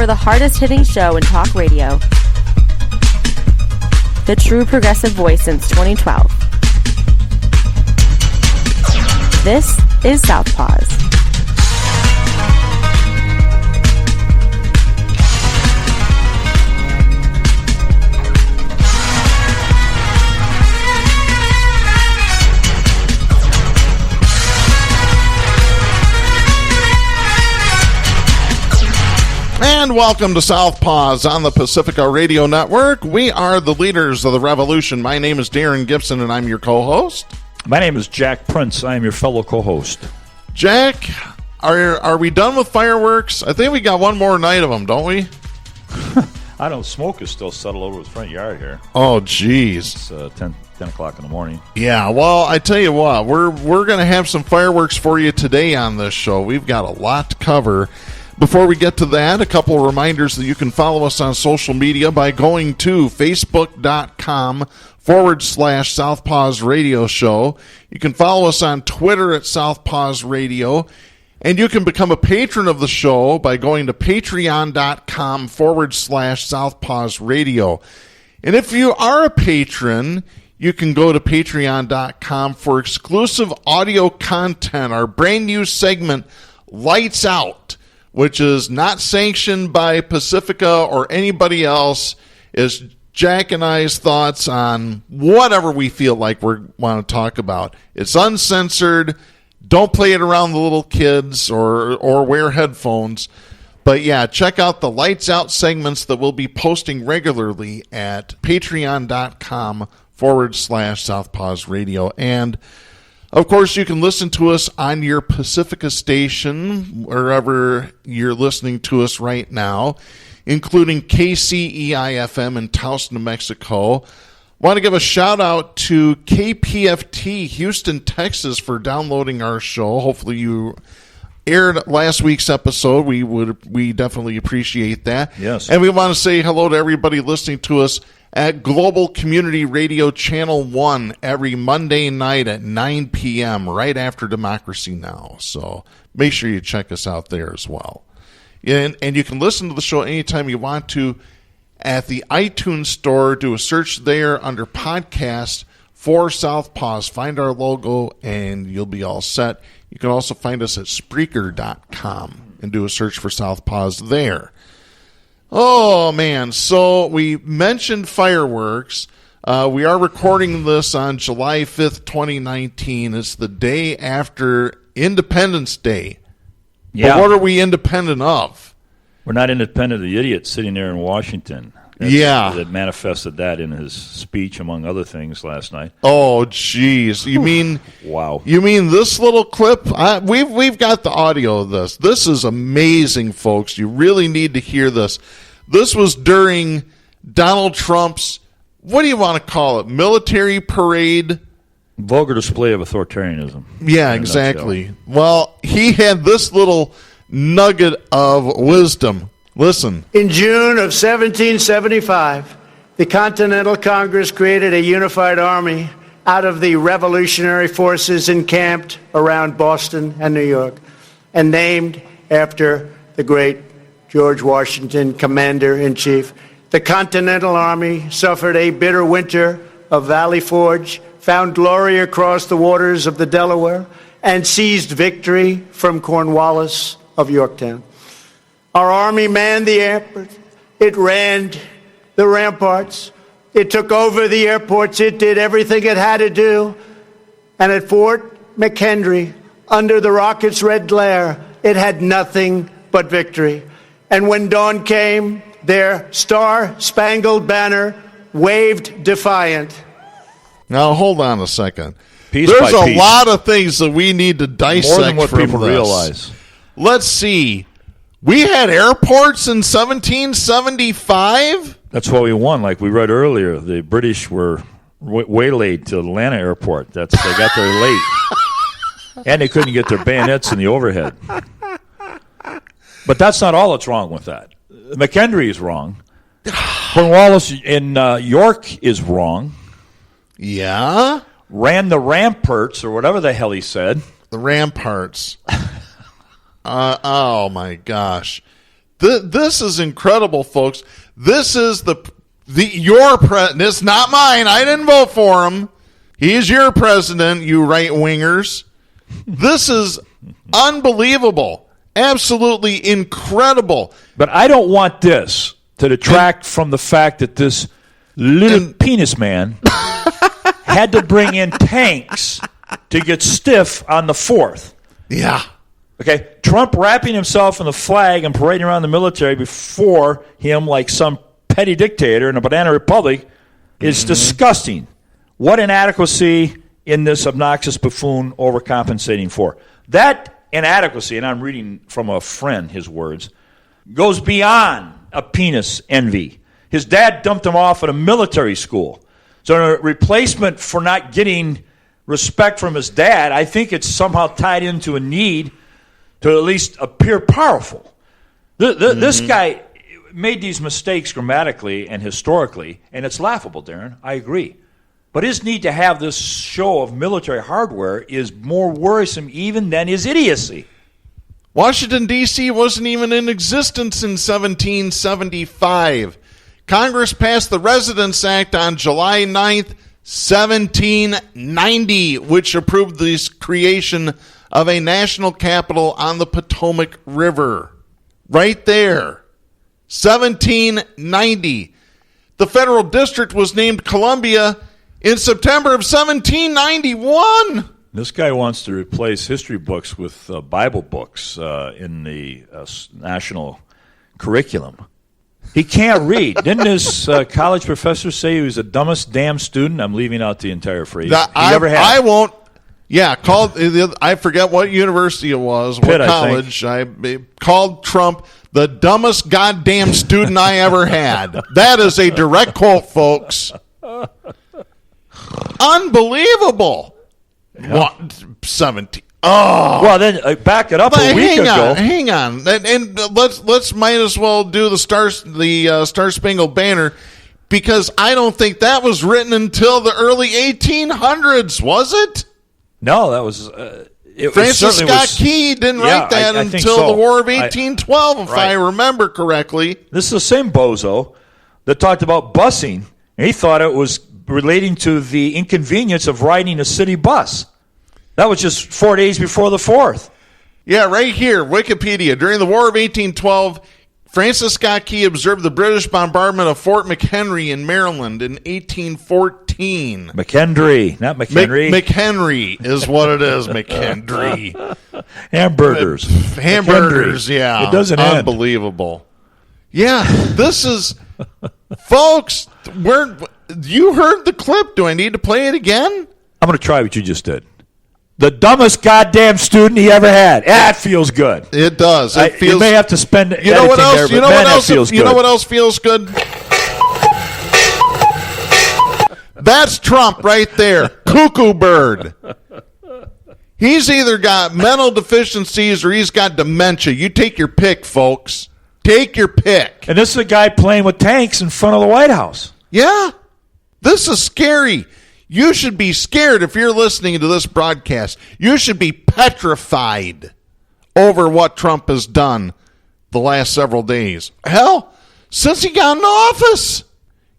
for the hardest-hitting show in talk radio. The true progressive voice since 2012. This is Southpaws. And welcome to Southpaws on the Pacifica Radio Network. We are the leaders of the revolution. My name is Darren Gibson, and I'm your co-host. My name is Jack Prince. I am your fellow co-host. Jack, are we done with fireworks? I think we got one more night of them, don't we? I don't. Smoke is still settled over the front yard here. Oh, geez. It's 10 o'clock in the morning. Yeah, well, I tell you what, we're going to have some fireworks for you today on this show. We've got a lot to cover. Before we get to that, a couple of reminders that you can follow us on social media by going to facebook.com/Southpaws Radio Show. You can follow us on Twitter at Southpaws Radio. And you can become a patron of the show by going to patreon.com/Southpaws Radio. And if you are a patron, you can go to patreon.com for exclusive audio content. Our brand new segment, Lights Out, which is not sanctioned by Pacifica or anybody else, is Jack and I's thoughts on whatever we feel like we want to talk about. It's uncensored. Don't play it around the little kids or wear headphones. But yeah, check out the Lights Out segments that we'll be posting regularly at patreon.com/Southpaws Radio. And of course, you can listen to us on your Pacifica station, wherever you're listening to us right now, including KCEI-FM in Taos, New Mexico. I want to give a shout-out to KPFT, Houston, Texas, for downloading our show. Hopefully you aired last week's episode. We definitely appreciate that. Yes. And we want to say hello to everybody listening to us at Global Community Radio Channel 1 every Monday night at 9 p.m. right after Democracy Now! So make sure you check us out there as well. And you can listen to the show anytime you want to at the iTunes Store. Do a search there under Podcast for Southpaws. Find our logo and you'll be all set. You can also find us at Spreaker.com and do a search for Southpaws there. Oh, man. So we mentioned fireworks. We are recording this on July 5th, 2019. It's the day after Independence Day. Yeah. But what are we independent of? We're not independent of the idiot sitting there in Washington. That manifested that in his speech, among other things, last night. Oh, jeez. You mean... Wow. You mean this little clip? We've got the audio of this. This is amazing, folks. You really need to hear this. This was during Donald Trump's, what do you want to call it, military parade? Vulgar display of authoritarianism. Yeah, exactly. Well, he had this little nugget of wisdom. Listen. In June of 1775, the Continental Congress created a unified army out of the revolutionary forces encamped around Boston and New York, and named after the great George Washington, Commander-in-Chief. The Continental Army suffered a bitter winter of Valley Forge, found glory across the waters of the Delaware, and seized victory from Cornwallis of Yorktown. Our army manned the airport. It ran the ramparts. It took over the airports. It did everything it had to do. And at Fort McHenry, under the rocket's red glare, it had nothing but victory. And when dawn came, their star-spangled banner waved defiant. Now, hold on a second. Piece There's by a piece. lot of things that we need to dissect More than what from people this. realize. Let's see. We had airports in 1775? That's what we won. Like we read earlier, the British were waylaid to Atlanta Airport. They got there late. And they couldn't get their bayonets in the overhead. But that's not all that's wrong with that. McHenry is wrong. Cornwallis in York is wrong. Yeah? Ran the ramparts, or whatever the hell he said. The ramparts. Oh, my gosh. This is incredible, folks. This is your president. It's not mine. I didn't vote for him. He's your president, you right-wingers. This is unbelievable. Absolutely incredible. But I don't want this to detract from the fact that this little penis man had to bring in tanks to get stiff on the 4th. Yeah. Okay, Trump wrapping himself in the flag and parading around the military before him like some petty dictator in a banana republic is disgusting. What inadequacy in this obnoxious buffoon overcompensating for? That inadequacy, and I'm reading from a friend, his words, goes beyond a penis envy. His dad dumped him off at a military school. So in a replacement for not getting respect from his dad, I think it's somehow tied into a need to at least appear powerful. This guy made these mistakes grammatically and historically, and it's laughable, Darren. I agree. But his need to have this show of military hardware is more worrisome even than his idiocy. Washington, D.C. wasn't even in existence in 1775. Congress passed the Residence Act on July 9th, 1790, which approved the creation of a national capital on the Potomac River. Right there. 1790. The federal district was named Columbia in September of 1791. This guy wants to replace history books with Bible books in the national curriculum. He can't read. Didn't his college professor say he was the dumbest damn student? I'm leaving out the entire phrase. I won't. Yeah, I forget what university it was, Pitt, what college. I called Trump the dumbest goddamn student I ever had. That is a direct quote, folks. Unbelievable. Yeah. What, 17. Oh. Well, then back it up a week ago. Hang on. And let's might as well do the Star Spangled Banner, because I don't think that was written until the early 1800s, was it? No, that was Francis Scott Key didn't write that until the War of 1812, if I remember correctly. This is the same bozo that talked about busing, and he thought it was relating to the inconvenience of riding a city bus. That was just 4 days before the 4th. Yeah, right here, Wikipedia. During the War of 1812, Francis Scott Key observed the British bombardment of Fort McHenry in Maryland in 1814. McHenry, not McHenry. McHenry is what it is, McHenry. Hamburgers. Hamburgers, McHenry. yeah. It doesn't end. Unbelievable. Yeah, this is... Folks, you heard the clip. Do I need to play it again? I'm going to try what you just did. The dumbest goddamn student he ever had. That feels good. It does. It feels. You may have to spend. You know what else? There, you know what else? Feels you good. know what else feels good? That's Trump right there. Cuckoo bird. He's either got mental deficiencies or he's got dementia. You take your pick, folks. Take your pick. And this is a guy playing with tanks in front of the White House. Yeah. This is scary. You should be scared if you're listening to this broadcast. You should be petrified over what Trump has done the last several days. Hell, since he got in office,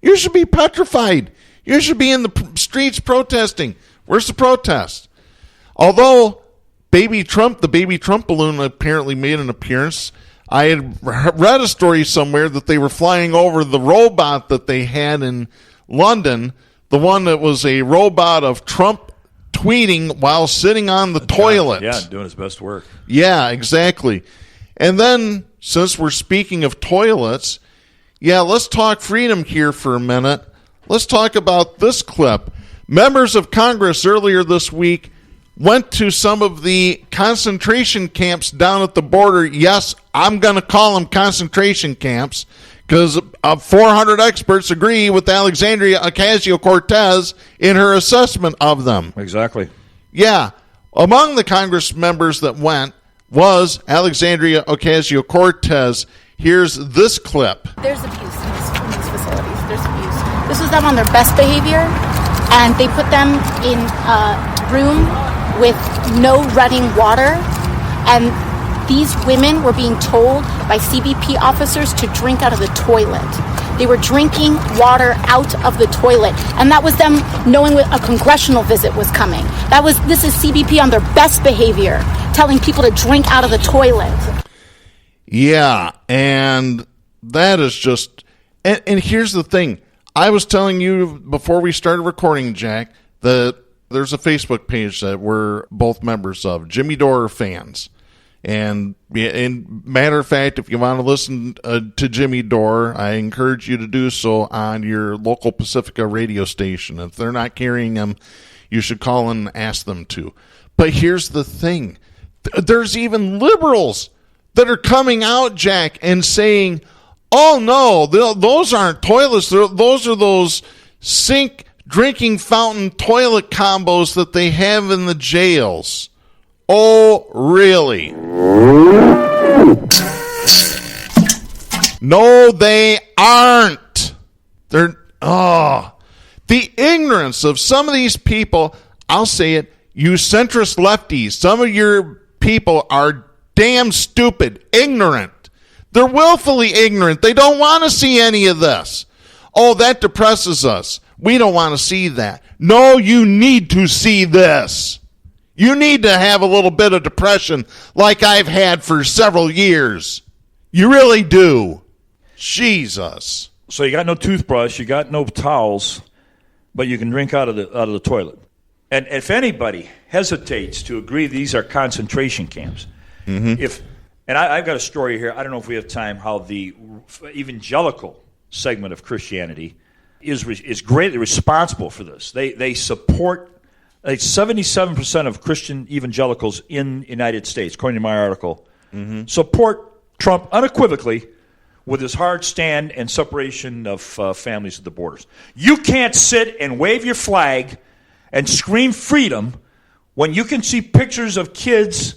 you should be petrified. You should be in the streets protesting. Where's the protest? Although the baby Trump balloon apparently made an appearance, I had read a story somewhere that they were flying over the robot that they had in London, the one that was a robot of Trump tweeting while sitting on the toilet. Yeah, doing his best work. Yeah, exactly. And then, since we're speaking of toilets, let's talk freedom here for a minute. Let's talk about this clip. Members of Congress earlier this week went to some of the concentration camps down at the border. Yes, I'm going to call them concentration camps, because 400 experts agree with Alexandria Ocasio-Cortez in her assessment of them. Exactly. Yeah. Among the Congress members that went was Alexandria Ocasio-Cortez. Here's this clip. There's abuse in these facilities. There's abuse. This was them on their best behavior, and they put them in a room with no running water, and These women were being told by CBP officers to drink out of the toilet. They were drinking water out of the toilet, and that was them knowing a congressional visit was coming. This is CBP on their best behavior, telling people to drink out of the toilet. Yeah, and that is just... And here's the thing. I was telling you before we started recording, Jack, that there's a Facebook page that we're both members of, Jimmy Dore fans. And matter of fact, if you want to listen to Jimmy Dore, I encourage you to do so on your local Pacifica radio station. If they're not carrying them, you should call and ask them to. But here's the thing. There's even liberals that are coming out, Jack, and saying, oh, no, those aren't toilets. Those are those sink drinking fountain toilet combos that they have in the jails. Oh, really? No, they aren't. The ignorance of some of these people, I'll say it, you centrist lefties, some of your people are damn stupid, ignorant. They're willfully ignorant. They don't want to see any of this. Oh, that depresses us. We don't want to see that. No, you need to see this. You need to have a little bit of depression like I've had for several years. You really do. Jesus. So you got no toothbrush, you got no towels, but you can drink out of the toilet. And if anybody hesitates to agree these are concentration camps, I've got a story here. I don't know if we have time. How the evangelical segment of Christianity is greatly responsible for this. They support. 77% of Christian evangelicals in the United States, according to my article, support Trump unequivocally with his hard stand and separation of families at the borders. You can't sit and wave your flag and scream freedom when you can see pictures of kids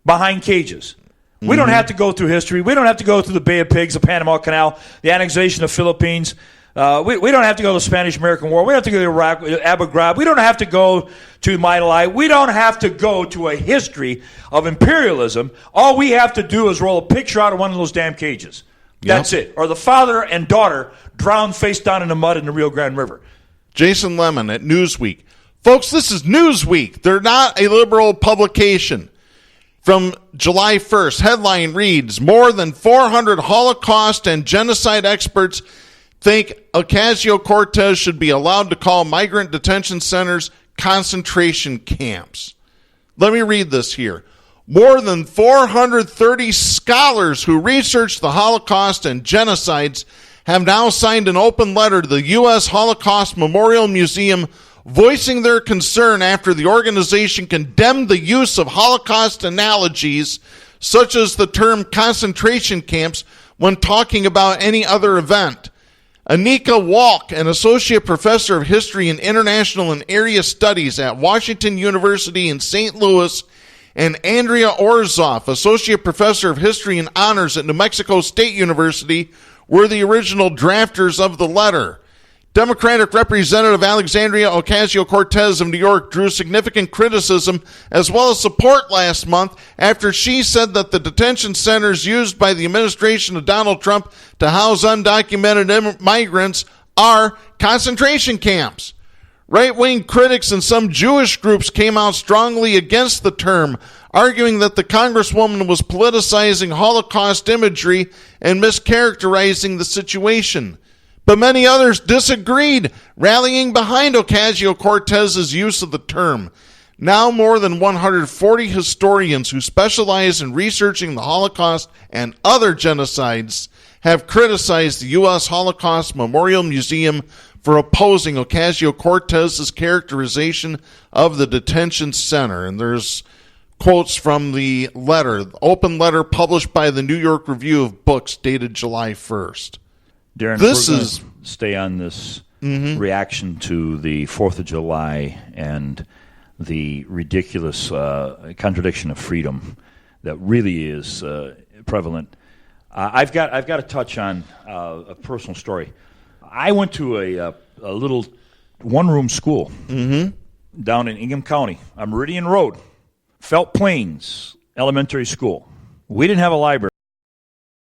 behind cages. We don't have to go through history. We don't have to go through the Bay of Pigs, the Panama Canal, the annexation of Philippines. We don't have to go to the Spanish-American War. We don't have to go to Iraq, Abu Ghraib. We don't have to go to My Lai. We don't have to go to a history of imperialism. All we have to do is roll a picture out of one of those damn cages. That's it. Or the father and daughter drowned face down in the mud in the Rio Grande River. Jason Lemon at Newsweek. Folks, this is Newsweek. They're not a liberal publication. From July 1st, headline reads, more than 400 Holocaust and genocide experts think Ocasio-Cortez should be allowed to call migrant detention centers concentration camps. Let me read this here. More than 430 scholars who researched the Holocaust and genocides have now signed an open letter to the U.S. Holocaust Memorial Museum voicing their concern after the organization condemned the use of Holocaust analogies such as the term concentration camps when talking about any other event. Anika Walk, an associate professor of history and international and area studies at Washington University in St. Louis, and Andrea Orzoff, associate professor of history and honors at New Mexico State University, were the original drafters of the letter. Democratic Representative Alexandria Ocasio-Cortez of New York drew significant criticism as well as support last month after she said that the detention centers used by the administration of Donald Trump to house undocumented migrants are concentration camps. Right-wing critics and some Jewish groups came out strongly against the term, arguing that the Congresswoman was politicizing Holocaust imagery and mischaracterizing the situation. But many others disagreed, rallying behind Ocasio-Cortez's use of the term. Now more than 140 historians who specialize in researching the Holocaust and other genocides have criticized the U.S. Holocaust Memorial Museum for opposing Ocasio-Cortez's characterization of the detention center. And there's quotes from the letter, the open letter published by the New York Review of Books dated July 1st. Darren, this is stay on this reaction to the 4th of July and the ridiculous contradiction of freedom that really is prevalent. I've got to touch on a personal story. I went to a little one-room school down in Ingham County on Meridian Road, Felt Plains Elementary School. We didn't have a library.